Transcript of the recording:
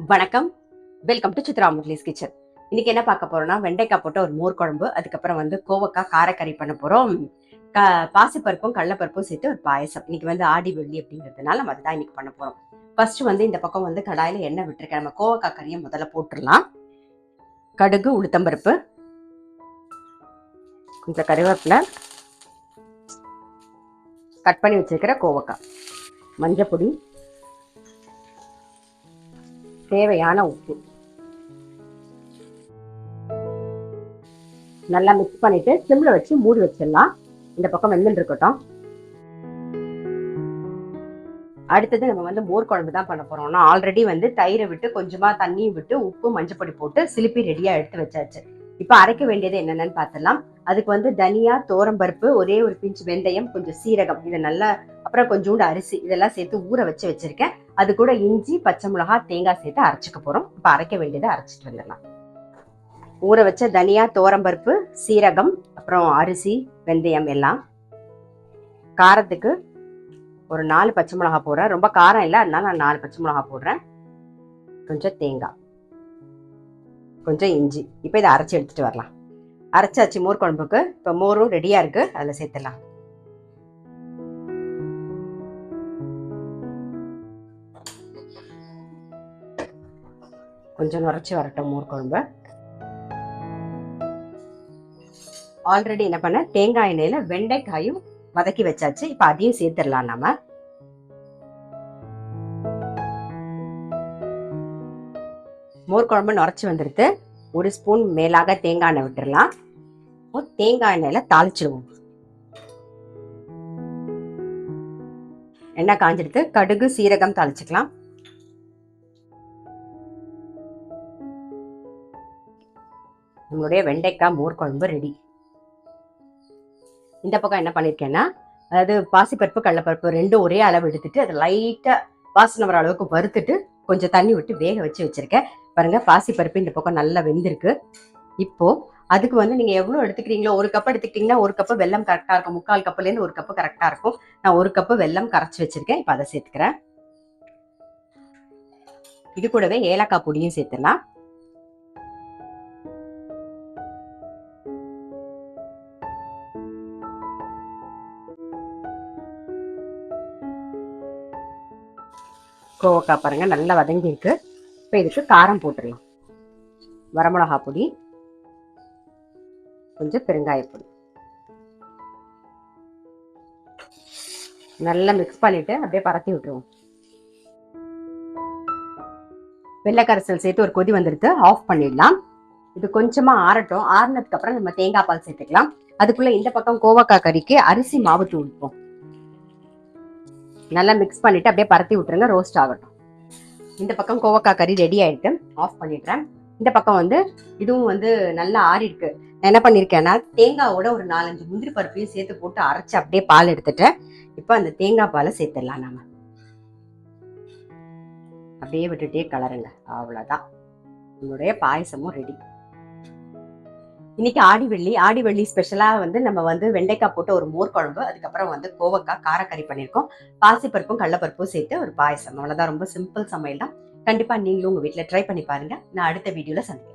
வணக்கம். Welcome to Chitra Murali's kitchen. இன்னைக்கு என்ன பார்க்க போறோம்னா, வெண்டைக்காய் போட்ட ஒரு மோர் குழம்பு, அதுக்கப்புறம் கோவக்காய் காரக்கறி பண்ண போறோம். பாசிப்பருப்பும் கடலப்பருப்பும் சேர்த்து ஒரு பாயசம். இன்னைக்கு ஆடி வெள்ளி அப்படிங்கிறதுனால நம்ம அதுதான் இன்னைக்கு பண்ண போறோம். ஃபர்ஸ்ட் இந்த பக்கம் கடாயில எண்ணெய் விட்டுருக்கேன். நம்ம கோவக்காய் கறியை முதல்ல போட்டுடலாம். கடுகு, உளுத்தம்பருப்பு, கொஞ்சம் கறிவேப்பிலை, கட் பண்ணி வச்சிருக்கிற கோவக்காய், மஞ்சப்பொடி, தேவையான உப்பு, நல்லா மிக்ஸ் பண்ணிட்டு சிம்ல வச்சு மூடி வச்சிடலாம். இந்த பக்கம் வெந்துட்டு இருக்கட்டும். அடுத்தது நம்ம மோர் குழம்பு தான் பண்ண போறோம். நான் ஆல்ரெடி தயிரை விட்டு கொஞ்சமா தண்ணியும் விட்டு உப்பு மஞ்சப்பொடி போட்டு சிலிப்பி ரெடியா எடுத்து வச்சாச்சு. இப்ப அரைக்க வேண்டியது என்னென்னு பார்த்துடலாம். அதுக்கு தனியா, தோரம்பருப்பு, ஒரே ஒரு பிஞ்சு வெந்தயம், கொஞ்சம் சீரகம், இதை நல்லா, அப்புறம் கொஞ்சோண்டு அரிசி, இதெல்லாம் சேர்த்து ஊற வச்சிருக்கேன். அது கூட இஞ்சி, பச்சை மிளகாய், தேங்காய் சேர்த்து அரைச்சிக்க போறோம். இப்ப அரைக்க வேண்டியதை அரைச்சிட்டு வந்துடலாம். ஊற வச்ச தனியா, தோரம்பருப்பு, சீரகம், அப்புறம் அரிசி, வெந்தயம் எல்லாம். காரத்துக்கு ஒரு 4 பச்சை மிளகாய் போடுறேன். ரொம்ப காரம் இல்லை, அதனால நான் 4 பச்சை மிளகாய் போடுறேன். கொஞ்சம் தேங்காய், கொஞ்சம் இஞ்சி. இப்போ இதை அரைச்சி எடுத்துட்டு வரலாம். அரைச்சாச்சு மோர் குழம்புக்கு. இப்போ மோரும் ரெடியா இருக்கு, அதில் சேர்த்துடலாம். கொஞ்சம் நுரைச்சி வரட்டும் மோர் குழம்பு. ஆல்ரெடி என்ன பண்ண, தேங்காய் எண்ணெயில வெண்டைக்காயும் வதக்கி வச்சாச்சு. இப்ப அதையும் சேர்த்துடலாம். நம்ம மோர் குழம்பு நுரைச்சி வந்துடுது. ஒரு ஸ்பூன் மேலாக தேங்காய் எண்ணெய் விட்டுடலாம். தேங்காய் எண்ணெயில தாளிச்சிடுவோம். எண்ணெய் காஞ்சிடுது. கடுகு, சீரகம் தாளிச்சுக்கலாம். நம்மளுடைய வெண்டைக்காய் மோர் குழம்பு ரெடி. இந்த பக்கம் என்ன பண்ணிருக்கேன்னா, அதாவது பாசிப்பருப்பு, கடலப்பருப்பு ரெண்டும் ஒரே அளவு எடுத்துட்டு அதை லைட்டா வாசனை வர அளவுக்கு வறுத்துட்டு கொஞ்சம் தண்ணி விட்டு வேக வச்சிருக்கேன். பாருங்க, பாசிப்பருப்பு இந்த பக்கம் நல்லா வெந்திருக்கு. இப்போ அதுக்கு நீங்க எவ்வளவு எடுத்துக்கிறீங்களோ, ஒரு கப் எடுத்துக்கிட்டீங்கன்னா ஒரு கப்பு வெல்லம் கரெக்டா இருக்கும். 3/4 கப்புல இருந்து 1 கப்பு கரெக்டா இருக்கும். நான் 1 கப்பு வெல்லம் கரைச்சி வச்சிருக்கேன். இப்ப அதை சேர்த்துக்கிறேன். இது கூடவே ஏலக்காய் பொடியும் சேர்த்துலாம். கோவக்காய் பாருங்க நல்லா வதங்கி இருக்கு. இப்போ இதுக்கு காரம் போட்டுடலாம். வரமிளகா பொடி, கொஞ்சம் பெருங்காயப்பொடி, நல்லா மிக்ஸ் பண்ணிட்டு அப்படியே பரத்தி விட்டுருவோம். வெள்ளைக்கரைசல் சேர்த்து ஒரு கொதி வந்துடுது, ஆஃப் பண்ணிடலாம். இது கொஞ்சமா ஆறட்டும். ஆறுனதுக்கு அப்புறம் நம்ம தேங்காய் பால் சேர்த்துக்கலாம். அதுக்குள்ள இந்த பக்கம் கோவக்காய் கறிக்கு அரிசி மாவு தூள்ப்போம். நல்லா மிக்ஸ் பண்ணிட்டு அப்படியே பரத்தி விட்டுருங்க, ரோஸ்ட் ஆகட்டும். இந்த பக்கம் கோவக்காய் கறி ரெடி ஆயிட்டு ஆஃப் பண்ணிடுறேன். இந்த பக்கம் இதுவும் நல்லா ஆறி இருக்கு. நான் என்ன பண்ணிருக்கேன்னா, தேங்காவோட ஒரு 4-5 முந்திரி பருப்பையும் சேர்த்து போட்டு அரைச்சு அப்படியே பால் எடுத்துட்டேன். இப்போ அந்த தேங்காய் பாலை சேர்த்துடலாம். நாம அப்படியே விட்டுட்டே கலருங்க. அவ்வளவுதான், நம்மளுடைய பாயசமும் ரெடி. இன்னைக்கு ஆடி வெள்ளி ஸ்பெஷலா நம்ம வெண்டைக்காய் போட்ட ஒரு மோர் குழம்பு, அதுக்கப்புறம் கோவக்காய் காரக்கறி பண்ணிருக்கோம். பாசிப்பருப்பும் கடலப்பருப்பும் சேர்த்து ஒரு பாயசம். அவ்வளவுதான், ரொம்ப சிம்பிள் சமையல் தான். கண்டிப்பா நீங்களும் உங்க வீட்டுல ட்ரை பண்ணி பாருங்க. நான் அடுத்த வீடியோல சந்திக்கிறேன்.